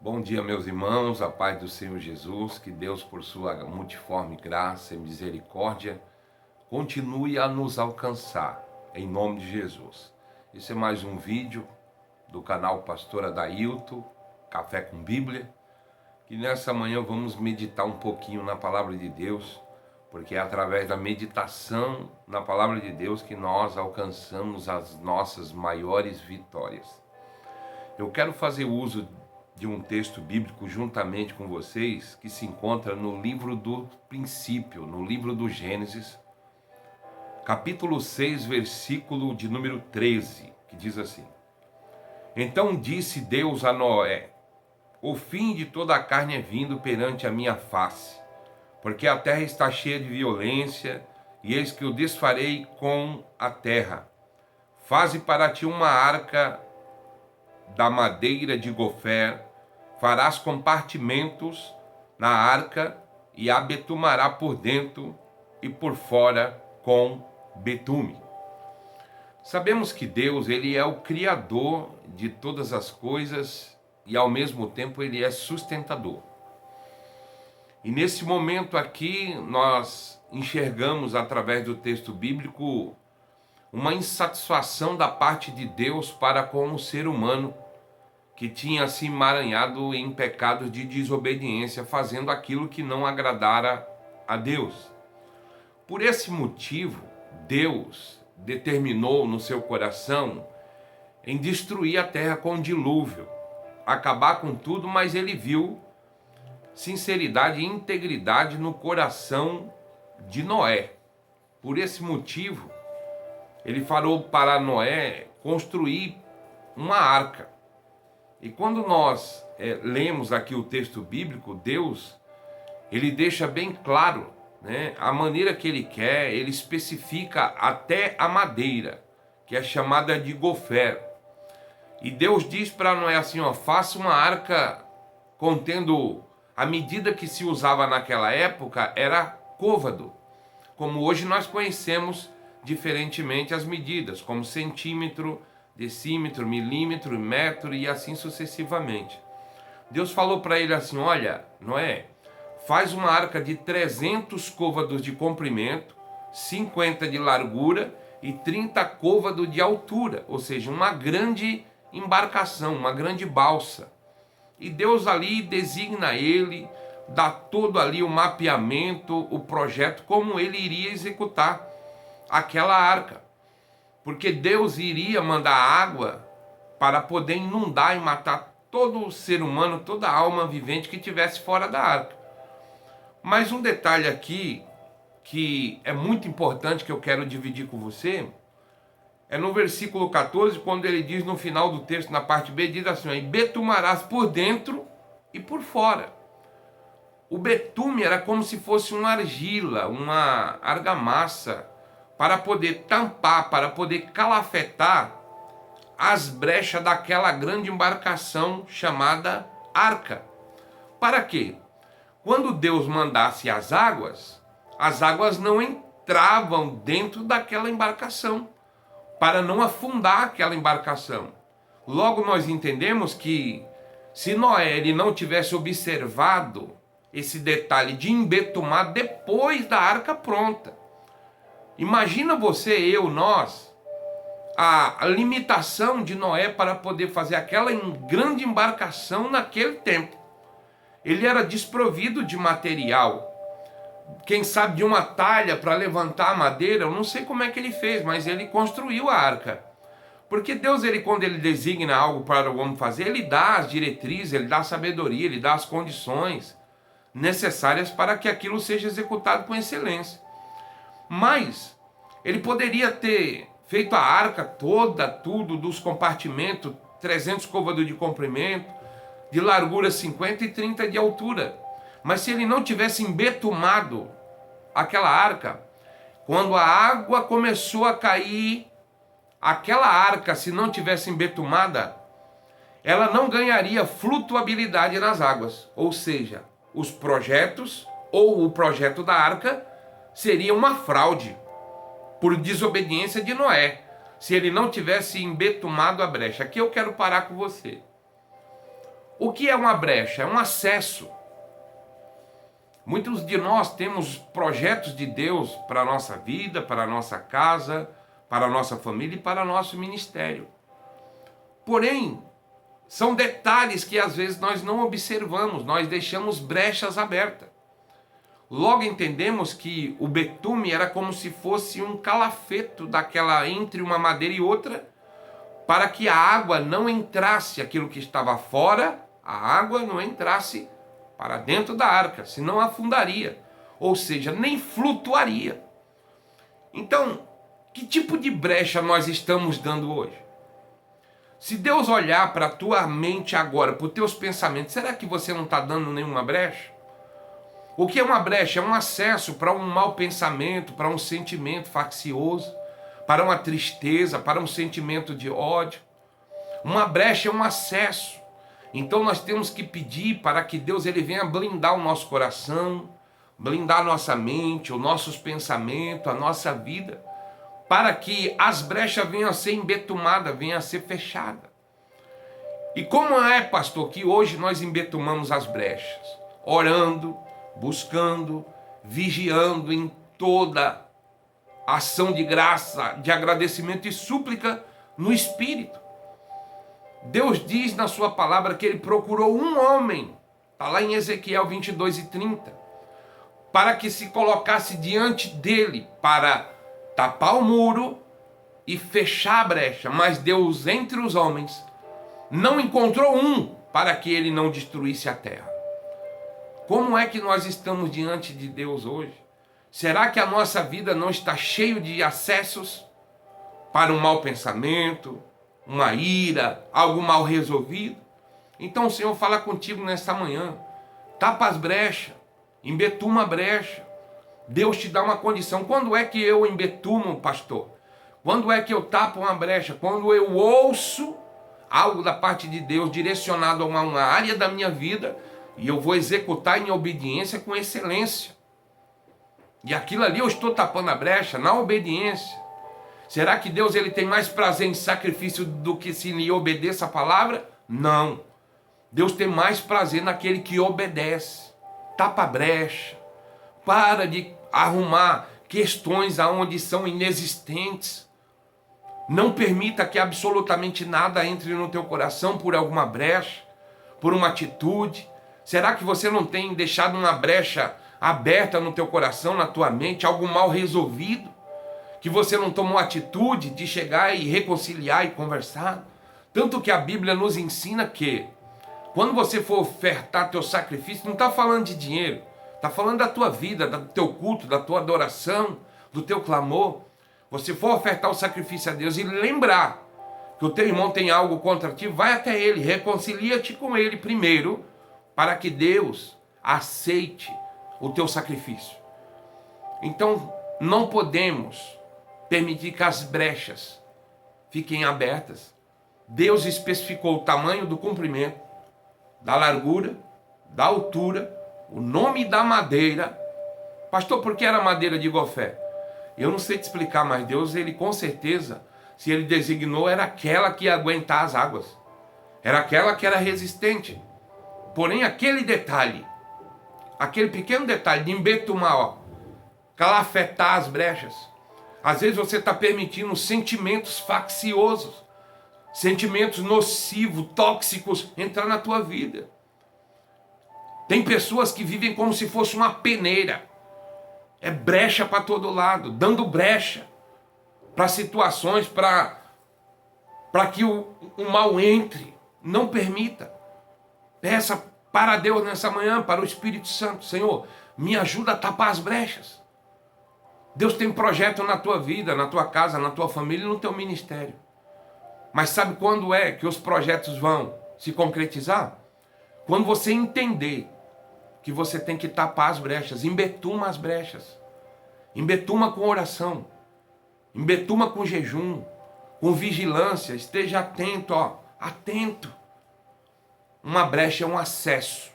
Bom dia, meus irmãos, a paz do Senhor Jesus, que Deus, por sua multiforme graça e misericórdia, continue a nos alcançar, em nome de Jesus. Esse é mais um vídeo do canal Pastor Adailto, Café com Bíblia, que nessa manhã vamos meditar um pouquinho na Palavra de Deus, porque é através da meditação na Palavra de Deus que nós alcançamos as nossas maiores vitórias. Eu quero fazer uso de um texto bíblico juntamente com vocês, que se encontra no livro do princípio, no livro do Gênesis, capítulo 6, versículo de número 13, que diz assim: Então disse Deus a Noé: O fim de toda a carne é vindo perante a minha face, porque a terra está cheia de violência, e eis que eu desfarei com a terra. Faze para ti uma arca da madeira de gofer, farás compartimentos na arca e a betumará por dentro e por fora com betume. Sabemos que Deus, ele é o criador de todas as coisas e ao mesmo tempo ele é sustentador. E nesse momento aqui nós enxergamos através do texto bíblico uma insatisfação da parte de Deus para com o ser humano, que tinha se emaranhado em pecados de desobediência, fazendo aquilo que não agradara a Deus. Por esse motivo, Deus determinou no seu coração em destruir a terra com um dilúvio, acabar com tudo, mas ele viu sinceridade e integridade no coração de Noé. Por esse motivo, ele falou para Noé construir uma arca. E quando nós lemos aqui o texto bíblico, Deus, ele deixa bem claro, né, a maneira que ele quer, ele especifica até a madeira, que é chamada de gofer. E Deus diz para Noé assim, faça uma arca contendo, a medida que se usava naquela época era côvado, como hoje nós conhecemos diferentemente as medidas, como centímetro, decímetro, milímetro, metro e assim sucessivamente. Deus falou para ele assim: olha, Noé, faz uma arca de 300 côvados de comprimento, 50 de largura e 30 côvados de altura, ou seja, uma grande embarcação, uma grande balsa. E Deus ali designa ele, dá todo ali o mapeamento, o projeto, como ele iria executar aquela arca. Porque Deus iria mandar água para poder inundar e matar todo o ser humano, toda a alma vivente que estivesse fora da arca. Mas um detalhe aqui, que é muito importante, que eu quero dividir com você, é no versículo 14, quando ele diz no final do texto, na parte B, diz assim: e betumarás por dentro e por fora. O betume era como se fosse uma argila, uma argamassa, para poder tampar, para poder calafetar as brechas daquela grande embarcação chamada arca. Para quê? Quando Deus mandasse as águas não entravam dentro daquela embarcação, para não afundar aquela embarcação. Logo nós entendemos que se Noé ele não tivesse observado esse detalhe de embetumar depois da arca pronta, imagina você, eu, nós, a limitação de Noé para poder fazer aquela grande embarcação naquele tempo. Ele era desprovido de material, quem sabe de uma talha para levantar a madeira, eu não sei como é que ele fez, mas ele construiu a arca. Porque Deus, quando ele designa algo para o homem fazer, ele dá as diretrizes, ele dá a sabedoria, ele dá as condições necessárias para que aquilo seja executado com excelência. Mas ele poderia ter feito a arca toda, tudo, dos compartimentos, 300 côvados de comprimento, de largura 50 e 30 de altura. Mas se ele não tivesse embetumado aquela arca, quando a água começou a cair, aquela arca, se não tivesse embetumada, ela não ganharia flutuabilidade nas águas. Ou seja, os projetos ou o projeto da arca seria uma fraude por desobediência de Noé, se ele não tivesse embetumado a brecha. Aqui eu quero parar com você. O que é uma brecha? É um acesso. Muitos de nós temos projetos de Deus para a nossa vida, para a nossa casa, para a nossa família e para o nosso ministério. Porém, são detalhes que às vezes nós não observamos, nós deixamos brechas abertas. Logo entendemos que o betume era como se fosse um calafeto daquela entre uma madeira e outra, para que a água não entrasse, aquilo que estava fora, a água não entrasse para dentro da arca, senão afundaria, ou seja, nem flutuaria. Então, que tipo de brecha nós estamos dando hoje? Se Deus olhar para a tua mente agora, para os teus pensamentos, será que você não está dando nenhuma brecha? O que é uma brecha? É um acesso para um mau pensamento, para um sentimento faccioso, para uma tristeza, para um sentimento de ódio. Uma brecha é um acesso. Então nós temos que pedir para que Deus ele venha blindar o nosso coração, blindar a nossa mente, os nossos pensamentos, a nossa vida, para que as brechas venham a ser embetumadas, venham a ser fechadas. E como é, pastor, que hoje nós embetumamos as brechas? Orando, buscando, vigiando em toda ação de graça, de agradecimento e súplica no Espírito. Deus diz na sua palavra que ele procurou um homem, está lá em Ezequiel 22:30, para que se colocasse diante dele para tapar o muro e fechar a brecha. Mas Deus, entre os homens, não encontrou um para que ele não destruísse a terra. Como é que nós estamos diante de Deus hoje? Será que a nossa vida não está cheia de acessos para um mau pensamento, uma ira, algo mal resolvido? Então o Senhor fala contigo nesta manhã. Tapa as brechas, embetuma a brecha. Deus te dá uma condição. Quando é que eu embetumo, pastor? Quando é que eu tapo uma brecha? Quando eu ouço algo da parte de Deus direcionado a uma área da minha vida e eu vou executar em obediência com excelência. E aquilo ali eu estou tapando a brecha na obediência. Será que Deus ele tem mais prazer em sacrifício do que se lhe obedeça a palavra? Não. Deus tem mais prazer naquele que obedece. Tapa a brecha. Para de arrumar questões aonde são inexistentes. Não permita que absolutamente nada entre no teu coração por alguma brecha, por uma atitude. Será que você não tem deixado uma brecha aberta no teu coração, na tua mente, algo mal resolvido? Que você não tomou atitude de chegar e reconciliar e conversar? Tanto que a Bíblia nos ensina que quando você for ofertar teu sacrifício, não está falando de dinheiro, está falando da tua vida, do teu culto, da tua adoração, do teu clamor. Você for ofertar o sacrifício a Deus e lembrar que o teu irmão tem algo contra ti, vai até ele, reconcilia-te com ele primeiro, para que Deus aceite o teu sacrifício. Então, não podemos permitir que as brechas fiquem abertas. Deus especificou o tamanho do comprimento, da largura, da altura, o nome da madeira. Pastor, por que era madeira de gofé? Eu não sei te explicar, mas Deus, ele com certeza, se ele designou, era aquela que ia aguentar as águas. Era aquela que era resistente. Porém, aquele detalhe, aquele pequeno detalhe de embetumar, calafetar as brechas. Às vezes você está permitindo sentimentos facciosos, sentimentos nocivos, tóxicos entrar na tua vida. Tem pessoas que vivem como se fosse uma peneira. É brecha para todo lado, dando brecha para situações, para que o mal entre. Não permita. Peça para Deus nessa manhã, para o Espírito Santo. Senhor, me ajuda a tapar as brechas. Deus tem projeto na tua vida, na tua casa, na tua família e no teu ministério. Mas sabe quando é que os projetos vão se concretizar? Quando você entender que você tem que tapar as brechas. Embetuma as brechas. Embetuma com oração. Embetuma com jejum. Com vigilância. Esteja atento, atento. Uma brecha é um acesso.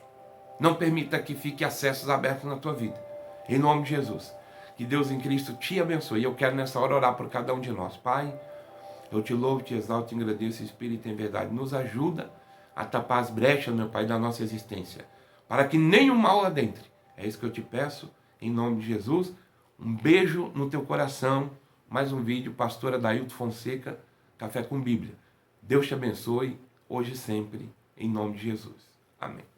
Não permita que fique acessos abertos na tua vida. Em nome de Jesus. Que Deus em Cristo te abençoe. E eu quero nessa hora orar por cada um de nós. Pai, eu te louvo, te exalto, te agradeço, Espírito em verdade. Nos ajuda a tapar as brechas, meu Pai, da nossa existência, para que nenhum mal adentre. É isso que eu te peço, em nome de Jesus. Um beijo no teu coração. Mais um vídeo, pastora Dailton Fonseca, Café com Bíblia. Deus te abençoe, hoje e sempre, em nome de Jesus. Amém.